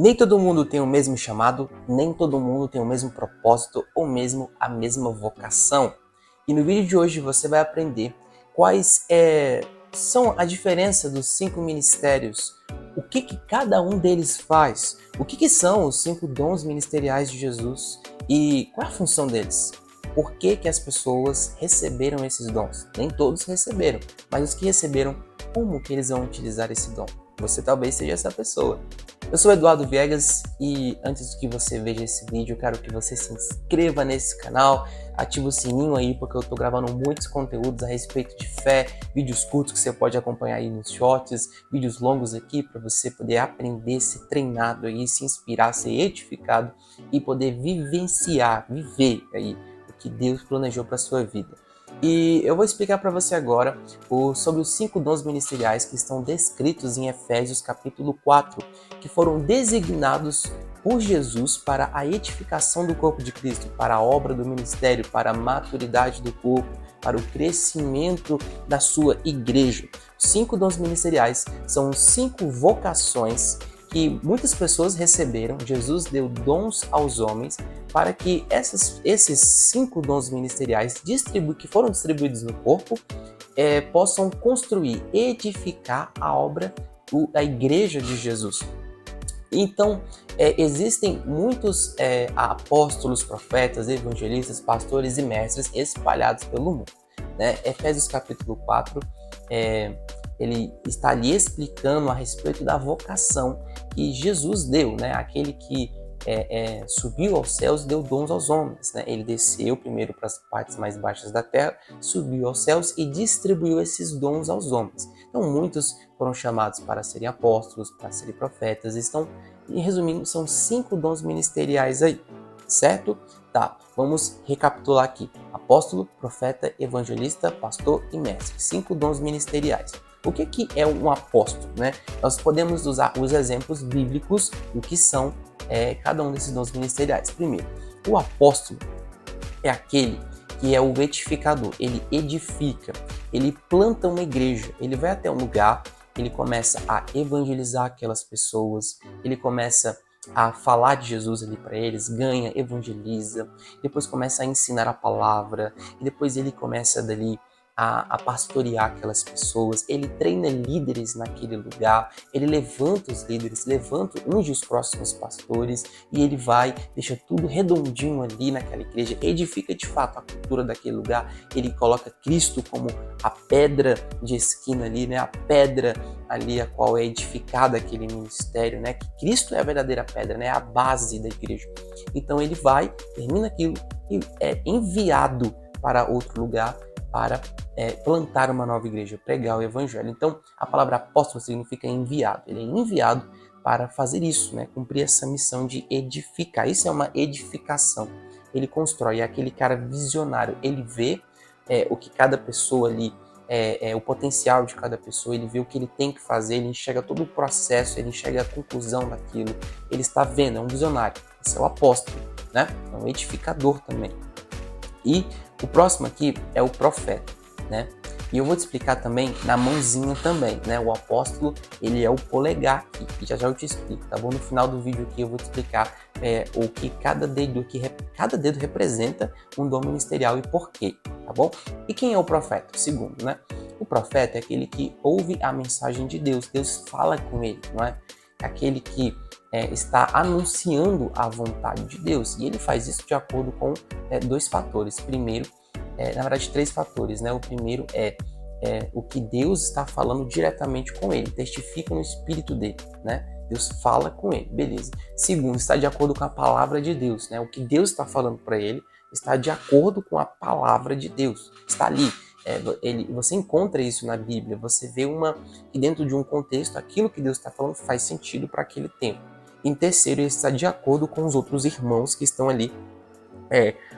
Nem todo mundo tem o mesmo chamado, nem todo mundo tem o mesmo propósito ou mesmo a mesma vocação. E no vídeo de hoje você vai aprender quais são a diferença dos 5 ministérios, o que cada um deles faz, o que são os 5 dons ministeriais de Jesus e qual é a função deles. Por que as pessoas receberam esses dons? Nem todos receberam, mas os que receberam, como que eles vão utilizar esse dom? Você talvez seja essa pessoa. Eu sou Eduardo Viegas e antes que você veja esse vídeo, eu quero que você se inscreva nesse canal, ative o sininho aí porque eu estou gravando muitos conteúdos a respeito de fé, vídeos curtos que você pode acompanhar aí nos shorts, vídeos longos aqui para você poder aprender, ser treinado aí, se inspirar, ser edificado e poder vivenciar, viver aí o que Deus planejou para sua vida. E eu vou explicar para você agora sobre os 5 dons ministeriais que estão descritos em Efésios capítulo 4, que foram designados por Jesus para a edificação do corpo de Cristo, para a obra do ministério, para a maturidade do corpo, para o crescimento da sua igreja. Os 5 dons ministeriais são 5 vocações que muitas pessoas receberam. Jesus deu dons aos homens para que esses 5 dons ministeriais que foram distribuídos no corpo possam construir, edificar a obra da igreja de Jesus. Então, existem muitos apóstolos, profetas, evangelistas, pastores e mestres espalhados pelo mundo. Né? Efésios capítulo 4, ele está ali explicando a respeito da vocação que Jesus deu, né? Aquele que subiu aos céus e deu dons aos homens. Né? Ele desceu primeiro para as partes mais baixas da terra, subiu aos céus e distribuiu esses dons aos homens. Então muitos foram chamados para serem apóstolos, para serem profetas. Resumindo, são 5 dons ministeriais aí, certo? Tá, vamos recapitular aqui. Apóstolo, profeta, evangelista, pastor e mestre. 5 dons ministeriais. O que é um apóstolo? Né? Nós podemos usar os exemplos bíblicos do que são cada um desses dons ministeriais. Primeiro, o apóstolo é aquele que é o edificador. Ele edifica, ele planta uma igreja, ele vai até um lugar, ele começa a evangelizar aquelas pessoas, ele começa a falar de Jesus ali para eles, ganha, evangeliza, depois começa a ensinar a palavra, e depois ele começa dali a pastorear aquelas pessoas, ele treina líderes naquele lugar, ele levanta os líderes, unge os próximos pastores e ele vai, deixa tudo redondinho ali naquela igreja, edifica de fato a cultura daquele lugar, ele coloca Cristo como a pedra de esquina ali, né? A pedra ali a qual é edificada aquele ministério, né? Que Cristo é a verdadeira pedra, né? A base da igreja. Então ele vai, termina aquilo e é enviado para outro lugar para plantar uma nova igreja, pregar o evangelho. Então, a palavra apóstolo significa enviado. Ele é enviado para fazer isso, né? Cumprir essa missão de edificar. Isso é uma edificação. Ele constrói, é aquele cara visionário. Ele vê o que cada pessoa ali, o potencial de cada pessoa, ele vê o que ele tem que fazer, ele enxerga todo o processo, ele enxerga a conclusão daquilo. Ele está vendo, é um visionário. Esse é o apóstolo, né? É um edificador também. E o próximo aqui é o profeta, né? E eu vou te explicar também na mãozinha também, né? O apóstolo, ele é o polegar aqui, e já eu te explico, tá bom? No final do vídeo aqui eu vou te explicar o que cada dedo representa um dom ministerial e por quê, tá bom? E quem é o profeta? O segundo, né? O profeta é aquele que ouve a mensagem de Deus, Deus fala com ele, não é? É aquele que está anunciando a vontade de Deus. E ele faz isso de acordo com 2 fatores. Primeiro, na verdade 3 fatores, né? O primeiro é o que Deus está falando diretamente com ele, testifica no espírito dele, né? Deus fala com ele, beleza. Segundo, está de acordo com a palavra de Deus, né? O que Deus está falando para ele está de acordo com a palavra de Deus, está ali. Você encontra isso na Bíblia, você vê que dentro de um contexto, aquilo que Deus está falando faz sentido para aquele tempo. Em terceiro, ele está de acordo com os outros irmãos que estão ali,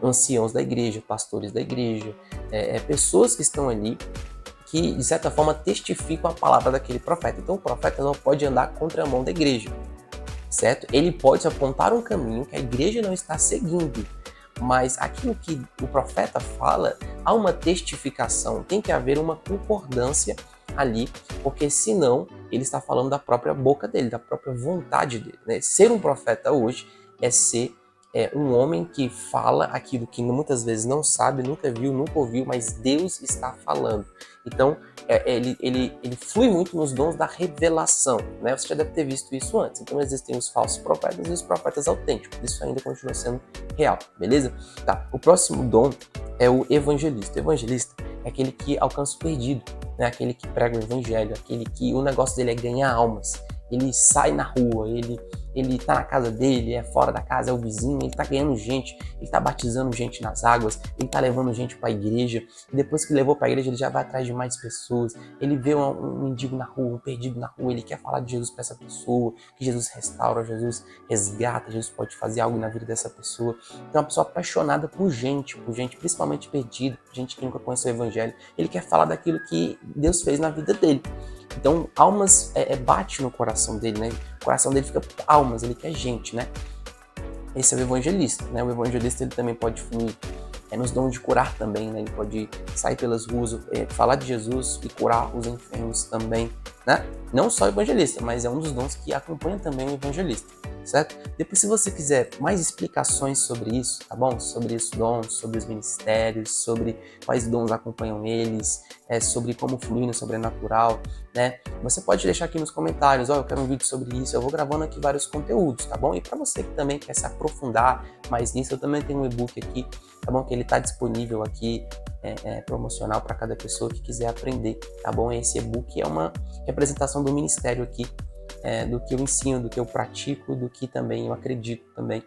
anciãos da igreja, pastores da igreja, pessoas que estão ali que, de certa forma, testificam a palavra daquele profeta. Então, o profeta não pode andar contra a mão da igreja, certo? Ele pode apontar um caminho que a igreja não está seguindo, mas aquilo que o profeta fala, há uma testificação, tem que haver uma concordância ali, porque senão ele está falando da própria boca dele, da própria vontade dele, né? Ser um profeta hoje é ser um homem que fala aquilo que muitas vezes não sabe, nunca viu, nunca ouviu, mas Deus está falando. Então, ele flui muito nos dons da revelação, né? Você já deve ter visto isso antes. Então, existem os falsos profetas e os profetas autênticos. Isso ainda continua sendo real, beleza? Tá. O próximo dom é o evangelista. O evangelista é aquele que alcança o perdido, né? Aquele que prega o evangelho, aquele que o negócio dele é ganhar almas. Ele sai na rua, ele tá na casa dele, é fora da casa, é o vizinho, ele tá ganhando gente, ele tá batizando gente nas águas, ele tá levando gente pra igreja, e depois que levou pra igreja ele já vai atrás de mais pessoas, ele vê um mendigo na rua, um perdido na rua, ele quer falar de Jesus pra essa pessoa, que Jesus restaura, Jesus resgata, Jesus pode fazer algo na vida dessa pessoa. Então é uma pessoa apaixonada por gente principalmente perdida, gente que nunca conheceu o evangelho, ele quer falar daquilo que Deus fez na vida dele. Então, almas bate no coração dele, né? O coração dele fica almas, ele quer gente, né? Esse é o evangelista, né? O evangelista ele também pode fluir nos dons de curar também, né? Ele pode sair pelas ruas, falar de Jesus e curar os enfermos também, né? Não só o evangelista, mas é um dos dons que acompanha também o evangelista, certo? Depois, se você quiser mais explicações sobre isso, tá bom? Sobre esses dons, sobre os ministérios, sobre quais dons acompanham eles, sobre como fluir no sobrenatural, né? Você pode deixar aqui nos comentários, eu quero um vídeo sobre isso, eu vou gravando aqui vários conteúdos, tá bom? E para você que também quer se aprofundar mais nisso, eu também tenho um e-book aqui, tá bom? Que ele tá disponível aqui, promocional para cada pessoa que quiser aprender, tá bom? Esse e-book é uma representação do ministério aqui, do que eu ensino, do que eu pratico, do que também eu acredito também.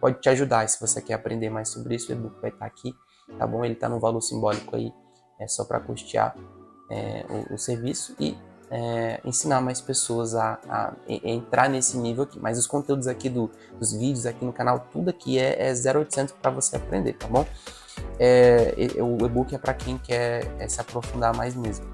Pode te ajudar, se você quer aprender mais sobre isso, o e-book vai estar aqui, tá bom? Ele tá num valor simbólico aí, só para custear o serviço e ensinar mais pessoas a entrar nesse nível aqui. Mas os conteúdos aqui dos vídeos aqui no canal, tudo aqui é 0800 para você aprender, tá bom? O e-book é para quem quer se aprofundar mais mesmo.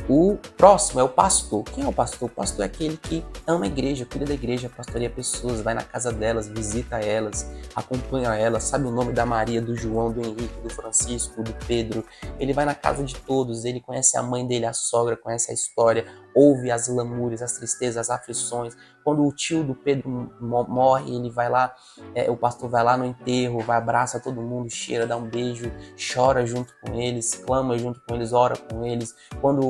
O próximo é o pastor. Quem é o pastor? O pastor é aquele que ama a igreja, cuida da igreja, pastoreia pessoas, vai na casa delas, visita elas, acompanha elas, sabe o nome da Maria, do João, do Henrique, do Francisco, do Pedro. Ele vai na casa de todos, ele conhece a mãe dele, a sogra, conhece a história, ouve as lamúrias, as tristezas, as aflições. Quando o tio do Pedro morre, ele vai lá, o pastor vai lá no enterro, vai, abraça todo mundo, cheira, dá um beijo, chora junto com eles, clama junto com eles, ora com eles. Quando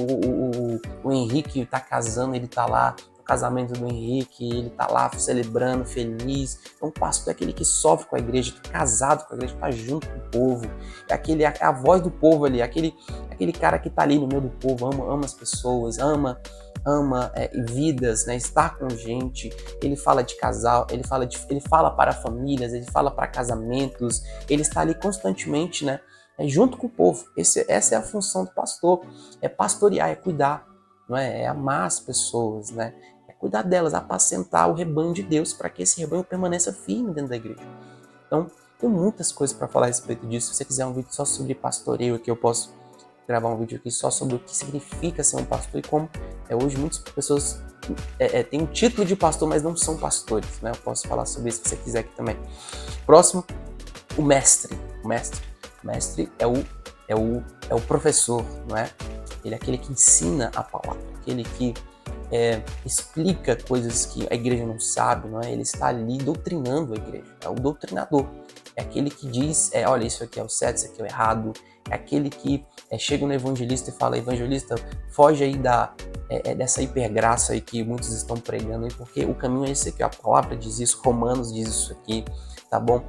o Henrique tá casando, ele tá lá no casamento do Henrique, ele tá lá celebrando, feliz. Então o pastor é aquele que sofre com a igreja, que é casado com a igreja, que tá junto com o povo, é a voz do povo ali, aquele cara que tá ali no meio do povo, ama as pessoas, ama vidas, né? Estar com gente. Ele fala de casal, ele fala para famílias, ele fala para casamentos, ele está ali constantemente, né? Junto com o povo. Essa é a função do pastor, é pastorear, é cuidar, não é? É amar as pessoas, né? É cuidar delas, apacentar o rebanho de Deus para que esse rebanho permaneça firme dentro da igreja. Então, tem muitas coisas para falar a respeito disso. Se você quiser um vídeo só sobre pastoreio aqui, eu posso gravar um vídeo aqui só sobre o que significa ser um pastor e como hoje muitas pessoas têm o título de pastor, mas não são pastores, né? Eu posso falar sobre isso se você quiser aqui também. Próximo, o mestre. O mestre é o professor, não é? Ele é aquele que ensina a palavra, aquele que explica coisas que a igreja não sabe, não é? Ele está ali doutrinando a igreja, é o doutrinador. É aquele que diz, olha, isso aqui é o certo, isso aqui é o errado. É aquele que chega no evangelista e fala, evangelista, foge aí dessa hipergraça aí que muitos estão pregando, aí, porque o caminho é esse aqui, a palavra diz isso, Romanos diz isso aqui, tá bom?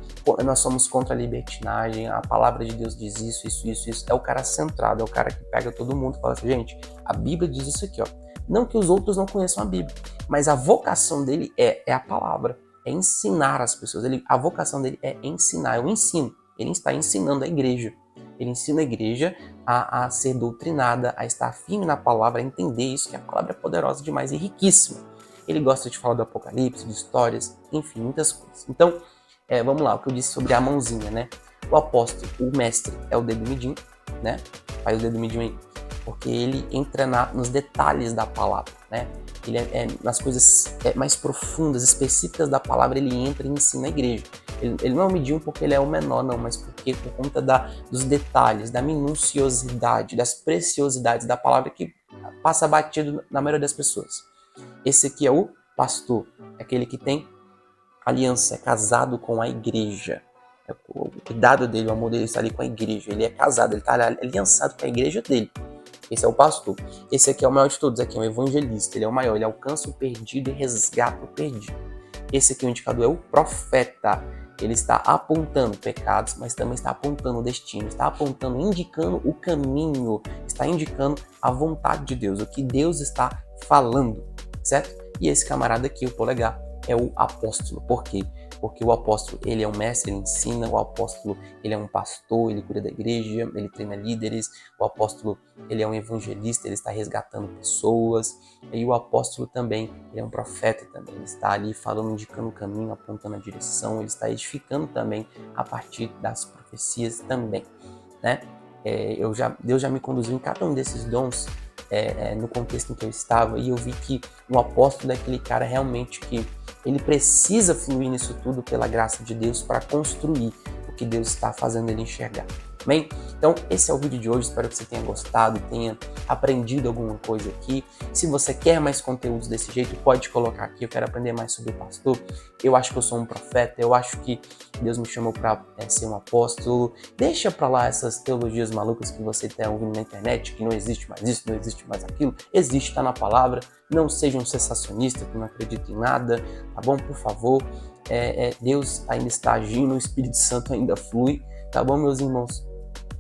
Nós somos contra a libertinagem, a palavra de Deus diz isso. É o cara centrado, é o cara que pega todo mundo e fala assim, gente, a Bíblia diz isso aqui, ó. Não que os outros não conheçam a Bíblia, mas a vocação dele é a palavra, é ensinar as pessoas. A vocação dele é ensinar, é o ensino. Ele está ensinando a igreja. Ele ensina a igreja a ser doutrinada, a estar firme na palavra, a entender isso, que a palavra é poderosa demais e riquíssima. Ele gosta de falar do Apocalipse, de histórias, enfim, muitas coisas. Então, vamos lá, o que eu disse sobre a mãozinha, né? O apóstolo, o mestre, é o dedo midinho, né? Faz o dedo midinho aí. Porque ele entra nos detalhes da palavra, né? Ele nas coisas mais profundas, específicas da palavra, ele entra e ensina a igreja. Ele não é o medium porque ele é o menor, não, mas porque por conta dos detalhes, da minuciosidade, das preciosidades da palavra que passa batido na maioria das pessoas. Esse aqui é o pastor, é aquele que tem aliança, é casado com a igreja. O cuidado dele, o amor dele está ali com a igreja. Ele é casado, ele está aliançado com a igreja dele. Esse é o pastor. Esse aqui é o maior de todos, aqui é o evangelista. Ele é o maior, ele alcança o perdido e resgata o perdido. Esse aqui, o indicador, é o profeta. Ele está apontando pecados, mas também está apontando o destino, está apontando, indicando o caminho, está indicando a vontade de Deus, o que Deus está falando, certo? E esse camarada aqui, o polegar, é o apóstolo. Por quê? Porque o apóstolo, ele é um mestre, ele ensina, o apóstolo, ele é um pastor, ele cuida da igreja, ele treina líderes, o apóstolo, ele é um evangelista, ele está resgatando pessoas, e o apóstolo também, ele é um profeta também, ele está ali falando, indicando o caminho, apontando a direção, ele está edificando também a partir das profecias também, né? Deus já me conduziu em cada um desses dons, no contexto em que eu estava, e eu vi que o apóstolo é aquele cara realmente que ele precisa fluir nisso tudo pela graça de Deus para construir o que Deus está fazendo ele enxergar. Amém? Então, esse é o vídeo de hoje. Espero que você tenha gostado, tenha aprendido alguma coisa aqui. Se você quer mais conteúdos desse jeito, pode colocar aqui. Eu quero aprender mais sobre o pastor. Eu acho que eu sou um profeta. Eu acho que Deus me chamou para ser um apóstolo. Deixa para lá essas teologias malucas que você está ouvindo na internet, que não existe mais isso, não existe mais aquilo. Existe, está na palavra. Não seja um sensacionista que não acredita em nada, tá bom? Por favor. Deus ainda está agindo, o Espírito Santo ainda flui, tá bom, meus irmãos?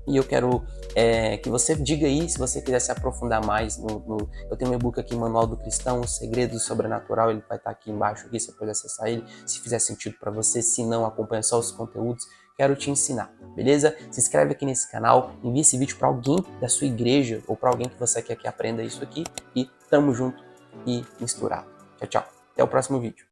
E eu quero que você diga aí, se você quiser se aprofundar mais, eu tenho um e-book aqui, Manual do Cristão, Os Segredos do Sobrenatural, ele vai estar aqui embaixo, aqui, você pode acessar ele, se fizer sentido para você, se não, acompanha só os conteúdos, quero te ensinar, beleza? Se inscreve aqui nesse canal, envie esse vídeo para alguém da sua igreja, ou para alguém que você quer que aprenda isso aqui, e tamo junto e misturado. Tchau, tchau. Até o próximo vídeo.